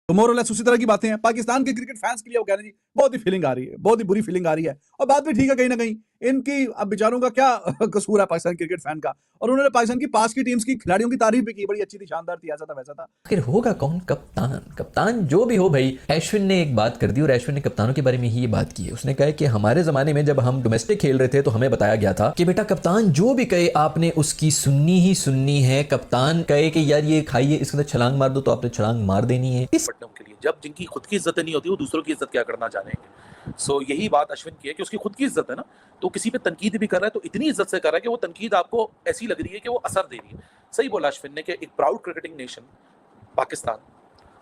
तो मोरलेस उसी तरह की बातें हैं। पाकिस्तान के क्रिकेट फैंस के लिए वो कह रहे हैं जी बहुत ही फीलिंग आ रही है, बहुत ही बुरी फीलिंग आ रही है। और बात भी ठीक है कहीं न कहीं। इनकी अब बेचारों का क्या कसूर है पाकिस्तान क्रिकेट फैन का। और उन्होंने पाकिस्तान की पास की टीम्स की खिलाड़ियों की तारीफ भी की, बड़ी अच्छी थी, शानदार थी, ऐसा था, वैसा था। आखिर होगा कौन कप्तान? कप्तान जो भी हो भाई, अश्विन ने एक बात कर दी और अश्विन ने कप्तानों के बारे में ही ये बात की है। उसने कहा कि हमारे ज़माने में जब हम डोमेस्टिक खेल रहे थे तो हमें बताया गया था कि बेटा कप्तान जो भी कहे आपने उसकी सुननी ही सुननी है। कप्तान कहे कि यार ये खाइए, इसके अंदर छलांग मार दो तो आपने छलांग मार देनी है। इस के लिए जब जिनकी खुद की इज्जत नहीं होती वो दूसरों की इज्जत क्या करना जानेंगे। सो यही बात अश्विन की है कि उसकी खुद की इज्जत है ना, तो किसी पे तनकीद भी कर रहा है तो इतनी इज्जत से कर रहा है कि वो तनकीद आपको ऐसी लग रही है कि वो असर दे रही है। सही बोला अश्विन ने कि एक प्राउड क्रिकेटिंग नेशन पाकिस्तान,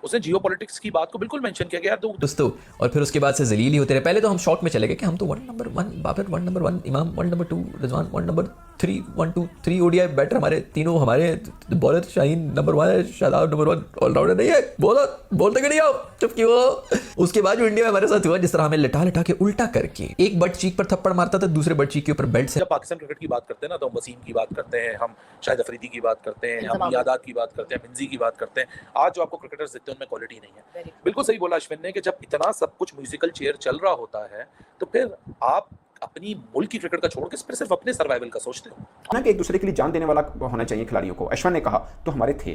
उसने जियोपॉलिटिक्स की बात को बिल्कुल मेंशन किया गया यार दोस्तों। और फिर उसके बाद से जलील ही होते रहे। पहले तो हम शॉक में चले गए कि हम तो 1 number 1 Babar, 1 number 1 Imam, 1 number 2 Rizwan, 1 number 3 1 2 3 ODI batter हमारे तीनों, हमारे बॉलर शाहीन नंबर 1 है, शादाब नंबर 1 ऑलराउंडर नहीं है, बोलते नहीं आओ चुप क्यों। उसके बाद जो इंडिया में हमारे साथ हुआ, जिस तरह हमें लिटा लिटा के उल्टा करके एक बट चीक पर थप्पड़ मारता था, दूसरे बट चीक के ऊपर बेल्ट से। जब पाकिस्तान क्रिकेट की बात करते हैं ना तो हम वसीम की बात करते हैं, हम शाहिद अफरीदी की बात करते हैं, हम मियादाद की बात करते हैं, मिंजी की बात करते हैं। आज जो आपको क्रिकेटर्स दिखते हैं उनमें क्वालिटी नहीं है। बिल्कुल सही बोला अश्विन ने कि जब इतना सब कुछ म्यूजिकल चेयर चल रहा होता है तो फिर आप अपनी मुल्क की क्रिकेट का छोड़ के सिर्फ अपने सर्वाइवल का सोचते हो ना कि एक दूसरे के लिए जान देने वाला होना चाहिए खिलाड़ियों को। अश्विन ने कहा तो हमारे थे,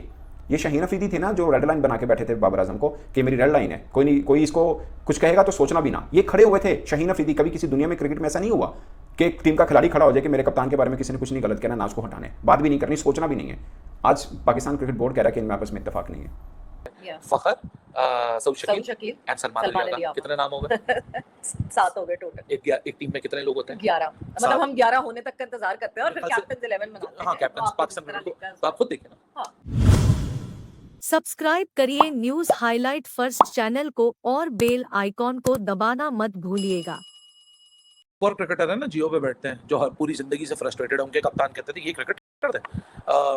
ये शाहीन अफरीदी थे ना जो रेड लाइन बना के बैठे थे बाबर आजम को कि मेरी रेड लाइन है, कोई नहीं, कोई इसको कुछ कहेगा तो सोचना भी ना। ये खड़े हुए थे शाहीन अफरीदी। कभी किसी दुनिया में क्रिकेट में ऐसा नहीं हुआ कि एक टीम का खिलाड़ी खड़ा हो जाए कि मेरे कप्तान के बारे में किसी ने कुछ नहीं गलत कहना, ना उसको हटाने, बात भी नहीं करनी, सोचना भी नहीं है। आज पाकिस्तान क्रिकेट बोर्ड कह रहा है कि इनमें आपस में इत्तेफाक नहीं है। फखर, सऊद शकील एंड सलमान अली खान, कितने नाम हो गए? 7 हो गए टोटल। एक टीम में कितने लोग होते हैं? 11। मतलब हम 11 होने तक का इंतजार करते हैं और फिर कैप्टन 11 बनाते हैं। हाँ, कैप्टन पाकिस्तान क्रिकेट को तो आप खुद देखें ना। सब्सक्राइब करिए न्यूज हाईलाइट फर्स्ट चैनल को और बेल आइकॉन को दबाना मत भूलिएगा। और क्रिकेटर है ना जियो पे बैठते हैं जो पूरी जिंदगी से फ्रस्ट्रेटेड है, उनके कप्तान कहते थे ये क्रिकेटर थे।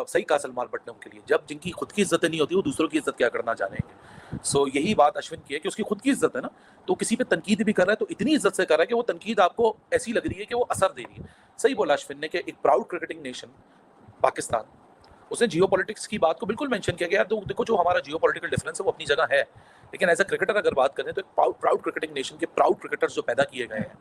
सही कहा सलमान बट ने उनके लिए, जब जिनकी खुद की इज्जत नहीं होती वो दूसरों की इज्जत क्या करना जानेंगे। सो यही बात अश्विन की है कि उसकी खुद की इज्जत है ना, तो किसी पे तनकीद भी कर रहा है तो इतनी इज्जत से कर रहा है कि वो तनकीद आपको ऐसी लग रही है कि वो असर दे रही है। सही बोला अश्विन ने कि एक प्राउड क्रिकेटिंग नेशन पाकिस्तान, उसने जियोपॉलिटिक्स की बात को बिल्कुल मेंशन किया गया यार देखो जो हमारा जियोपॉलिटिकल डिफरेंस है वो अपनी जगह है, लेकिन एज अ क्रिकेटर अगर बात करें तो एक प्राउड क्रिकेटिंग नेशन के प्राउड क्रिकेटर्स जो पैदा किए गए हैं,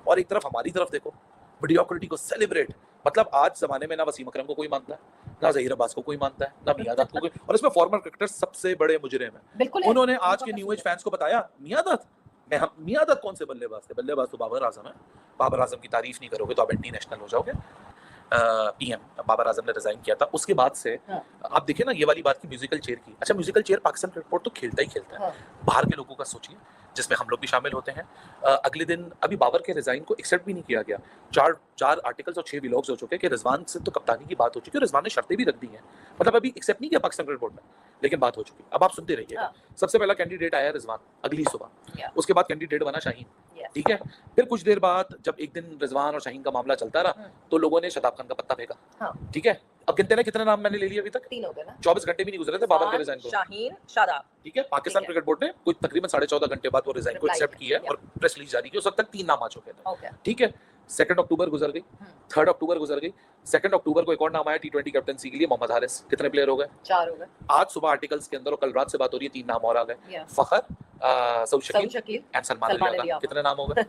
और एक तरफ हमारी तरफ देखो मीडियोक्रिटी को सेलिब्रेट। मतलब आज जमाने में ना वसीम अकरम को कोई मानता है, ना ज़हीर अब्बास को कोई मानता है, ना मियादाद को कोई, और इसमें फॉर्मर क्रिकेटर्स सबसे बड़े मुजरिम हैं। उन्होंने आज के न्यू एज फैंस को बताया मियादाद कौन से बल्लेबाज थे? बल्लेबाज तो बाबर आजम है। बाबर आजम की तारीफ नहीं करोगे तो आप एंटी नेशनल हो जाओगे। पीएम बाबर आजम ने रिजाइन किया था, उसके बाद से आप देखिए ना ये वाली बात की म्यूजिकल चेयर की। अच्छा, musical chair Pakistan cricket board तो खेलता ही खेलता है। बाहर के लोगों का सोचिए जिसमें हम लोग भी शामिल होते हैं। अगले दिन अभी बाबर के रिजाइन को एक्सेप्ट भी नहीं किया गया। चार आर्टिकल्स और 6 व्लॉग्स हो चुके हैं कि रिजवान से तो कप्तानी की बात हो चुकी है, रिजवान ने शर्तें भी रख दी हैं, मतलब अभी एक्सेप्ट नहीं किया पाकिस्तान क्रिकेट बोर्ड ने, लेकिन बात हो चुकी है। अब आप सुनते रहिए। सबसे पहला कैंडिडेट आया रिजवान अगली सुबह, उसके बाद कैंडिडेट बना शाहीन, ठीक है। फिर कुछ देर बाद जब एक दिन रिजवान और शाहीन का मामला चलता रहा तो लोगों ने शताब खान का पत्ता फेंका, ठीक है। अब गिनते ना कितने नाम मैंने ले लिए अभी तक? 3 हो गए ना। 24 घंटे भी नहीं गुजरे थे बाबर के रिजाइन को। शाहीन, शादाब, ठीक है। पाकिस्तान क्रिकेट बोर्ड ने कुछ तकरीबन 14.5 घंटे बाद वो रिजाइन को एक्सेप्ट किया और प्रेस रिलीज जारी की। उस वक्त तक 3 नाम आ चुके थे, ठीक है। 2 अक्टूबर गुजर गई, 3 अक्टूबर गुजर गई, 2 अक्टूबर को एक और नाम आया T20 कैप्टनसी के लिए, मोहम्मद हारिस। कितने प्लेयर हो गए? 4 हो गए। आज सुबह आर्टिकल्स के अंदर और कल रात से बात हो रही है 3 नाम और आ गए। फखर, सऊद शकील एंड सलमान अली खान, कितने नाम हो गए?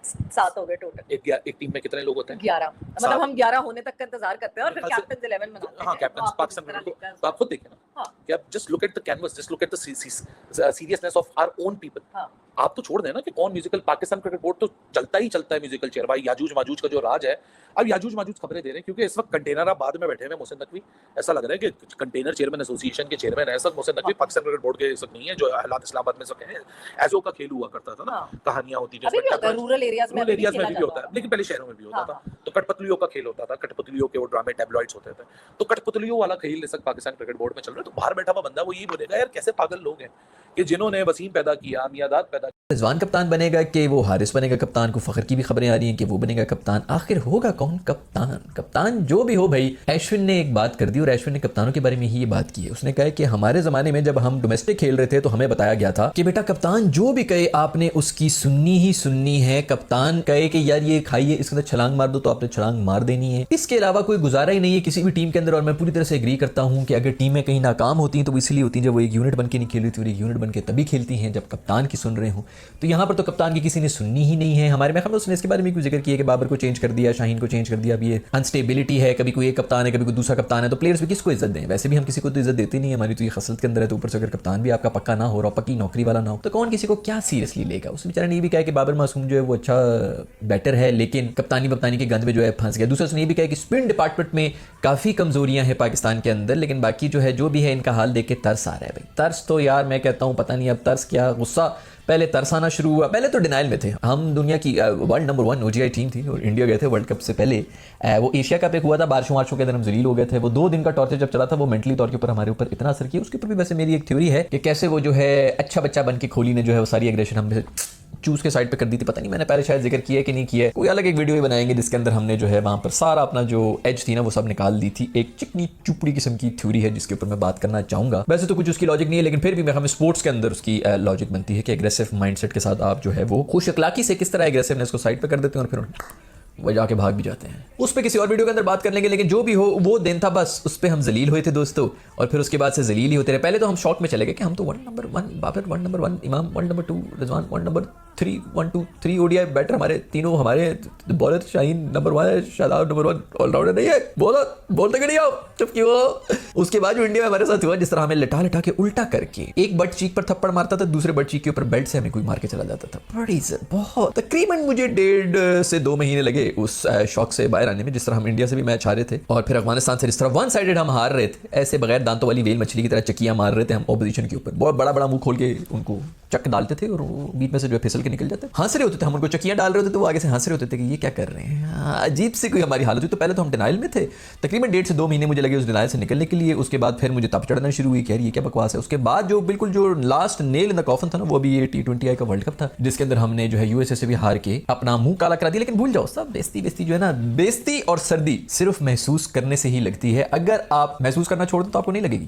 7 हो गए टोटल। एक टीम में कितने लोग होते हैं? 11। मतलब हम 11 होने तक का इंतजार करते हैं और फिर कैप्टन 11 बनाते हैं। हाँ, कैप्टन पाकिस्तान क्रिकेट को तो आप खुद देखें ना कि आप just look at the canvas, just look at the seriousness of our own people. आप तो छोड़ देना कि कौन म्यूजिकल, पाकिस्तान क्रिकेट बोर्ड तो चलता ही चलता है म्यूजिकल चेयर। भाई याजूज माजूज का जो राज है, अब याजूज माजूज खबरें दे रहे हैं क्योंकि इस वक्त कंटेनराबाद में बैठे हुए मोहसिन नकवी, ऐसा लग रहा है कि कंटेनर चेयरमैन एसोसिएशन के चेयरमैन है। सब मोहसिन नकवी पाकिस्तान क्रिकेट बोर्ड के इस वक्त नहीं है, जो हालात इस्लामाबाद में सब है। एजो का खेल हुआ करता था ना, कहानियां होती थी, रूरल एरियाज में भी होता है, लेकिन पहले शहरों में भी होता था। तो कठपुतलियों का खेल होता था, कठपुतलियों के वो ड्रामे टैबलॉइड्स होते थे, तो कठपुतलियों वाला खेल इस वक्त पाकिस्तान क्रिकेट बोर्ड में चल रहा है। तो बाहर बैठा हुआ बंदा वो यही बोलेगा यार कैसे पागल लोग हैं कि जिन्होंने वसीम पैदा किया, मियादाद पैदा किया। रिजवान कप्तान बनेगा कि वो हारिस बनेगा कप्तान? को फखर की भी खबरें आ रही हैं कि वो बनेगा कप्तान। आखिर होगा कौन कप्तान? कप्तान जो भी हो भाई, अश्विन ने एक बात कर दी और अश्विन ने कप्तानों के बारे में ही ये बात की है। उसने कहा कि हमारे ज़माने में जब हम डोमेस्टिक खेल रहे थे तो हमें बताया गया था कि बेटा कप्तान जो भी कहे आपने उसकी सुननी ही सुननी है। कप्तान कहे कि यार ये खाइए, इसके अंदर छलांग मार दो तो आपने छलांग मार देनी है। इसके अलावा कोई गुजारा ही नहीं है किसी भी टीम के अंदर। और मैं पूरी तरह से एग्री करता हूँ कि अगर टीमें कहीं नाकाम होती हैं तो वो इसलिए होती हैं जब वो एक यूनिट बन के नहीं खेल रही थी और एक यूनिट बन के तभी खेलती हैं जब कप्तान की सुन रहे हो। तो यहाँ पर तो कप्तान की किसी ने सुननी ही नहीं है। हमारे में उसने इसके बारे में क्यों जिक्र किया कि बाबर को चेंज कर दिया, शाहीन को चेंज कर दिया, अब ये अनस्टेबिलिटी है, कभी कोई एक कप्तान है कभी कोई दूसरा कप्तान है, तो प्लेयर्स भी किसको इज्जत दें? वैसे भी हम किसी को तो इज्जत देते नहीं है, हमारी तो ये खसलत के अंदर है। तो ऊपर से अगर कप्तान भी आपका पक्का ना हो और पक्की नौकरी वाला ना हो तो कौन किसी को क्या सीरियसली लेगा? उस बेचारे ने ये भी कहा कि बाबर मासूम जो है वो अच्छा बेटर है, लेकिन कप्तानी के गंद में जो है फंस गया। दूसरा उसने ये भी कहा कि स्पिन डिपार्टमेंट में काफ़ी कमजोरियां हैं पाकिस्तान के अंदर, लेकिन बाकी जो है जो भी है इनका हाल देख के तरस आ रहा है भाई। तरस तो यार मैं कहता हूँ पता नहीं अब तरस क्या गुस्सा, पहले तरसाना शुरू हुआ। पहले तो डिनाइल में थे हम, दुनिया की वर्ल्ड नंबर 1 ODI टीम थी और इंडिया गए थे वर्ल्ड कप से पहले। वो एशिया कप एक हुआ था, बारिशों के अंदर हम जलील हो गए थे। वो 2 दिन का टॉर्चर जब चला था वो मेंटली तौर के ऊपर हमारे ऊपर इतना असर किया। उसके ऊपर भी वैसे मेरी एक थ्योरी है कि कैसे वो जो है अच्छा बच्चा बन के कोहली ने जो है वो सारी एग्रेशन हमने चूज के साइड पे कर दी थी। पता नहीं मैंने पहले शायद जिक्र किया है कि नहीं किया है, कोई अलग एक वीडियो ही बनाएंगे जिसके अंदर हमने जो है वहां पर सारा अपना जो एज थी ना वो सब निकाल दी थी। एक चिकनी चुपड़ी किस्म की थ्योरी है जिसके ऊपर मैं बात करना चाहूंगा। वैसे तो कुछ उसकी लॉजिक नहीं है, लेकिन फिर भी हमें स्पोर्ट्स के अंदर उसकी लॉजिक बनती है कि एग्रेसिव माइंडसेट के साथ आप जो है वो खुश अखलाकी से किस तरह एग्रेसिवनेस को साइड पे कर देते हैं और फिर वो जाके भाग भी जाते हैं। उस पर किसी और वीडियो के अंदर बात कर लेंगे, लेकिन जो भी हो वो दिन था बस उस पर हम जलील हुए थे दोस्तों, और फिर उसके बाद से जलील ही होते रहे। पहले तो हम शॉक में चले गए कि हम तो 1 number 1 Babar, 1 number 1 Imam, 1 number 2 Rizwan, 1 number 3 1 2 3 ODI batter हमारे तीनों, हमारे बॉलर शाहीन नंबर 1 है, शादाब नंबर 1 ऑलराउंडर नहीं है, बोलते कि नहीं आओ चुप क्यों। उसके बाद जो इंडिया में हमारे साथ हुआ जिस तरह हमें लटा के उल्टा करके एक बट चीक पर थप्पड़ मारता था, दूसरे बट चीक के ऊपर बेल्ट से हमें कोई मार के चला जाता था। बड़ी बहुत तकरीबन मुझे 1.5 से 2 महीने लगे उस शॉक से बाहर आने में। जिस तरह हम इंडिया से भी मैच हारे थे और फिर अफगानिस्तान से जिस तरह 1 साइडेड हम हार रहे थे, ऐसे बगैर दांतों वाली वेल मछली की तरह चक्कियां मार रहे थे हम ऑपोजिशन के ऊपर। बहुत बड़ा मुंह खोल के उनको चक डालते थे और वो बीच में से जो है फिसल के निकल जाते, हंस रहे होते थे। हम उनको चक्कियां डाल रहे होते तो वो आगे से हंस रहे होते थे कि ये क्या कर रहे हैं। अजीब सी कोई हमारी हालत हुई। तो पहले तो हम डिनाइल में थे, तकरीबन 1.5 से 2 महीने मुझे लगे उस डिनाइल से निकलने के लिए। उसके बाद फिर मुझे तप चढ़ना शुरू हुई कि यार ये क्या बकवास है। उसके बाद जो बिल्कुल जो last nail in the coffin था ना वो भी ये T20I का वर्ल्ड कप था, जिसके अंदर हमने जो है USA से भी हार के अपना मुंह काला करा दिया। लेकिन भूल जाओ सब बेइज्जती जो है ना, बेइज्जती और सर्दी सिर्फ महसूस करने से ही लगती है। अगर आप महसूस करना छोड़ दो तो आपको नहीं लगेगी।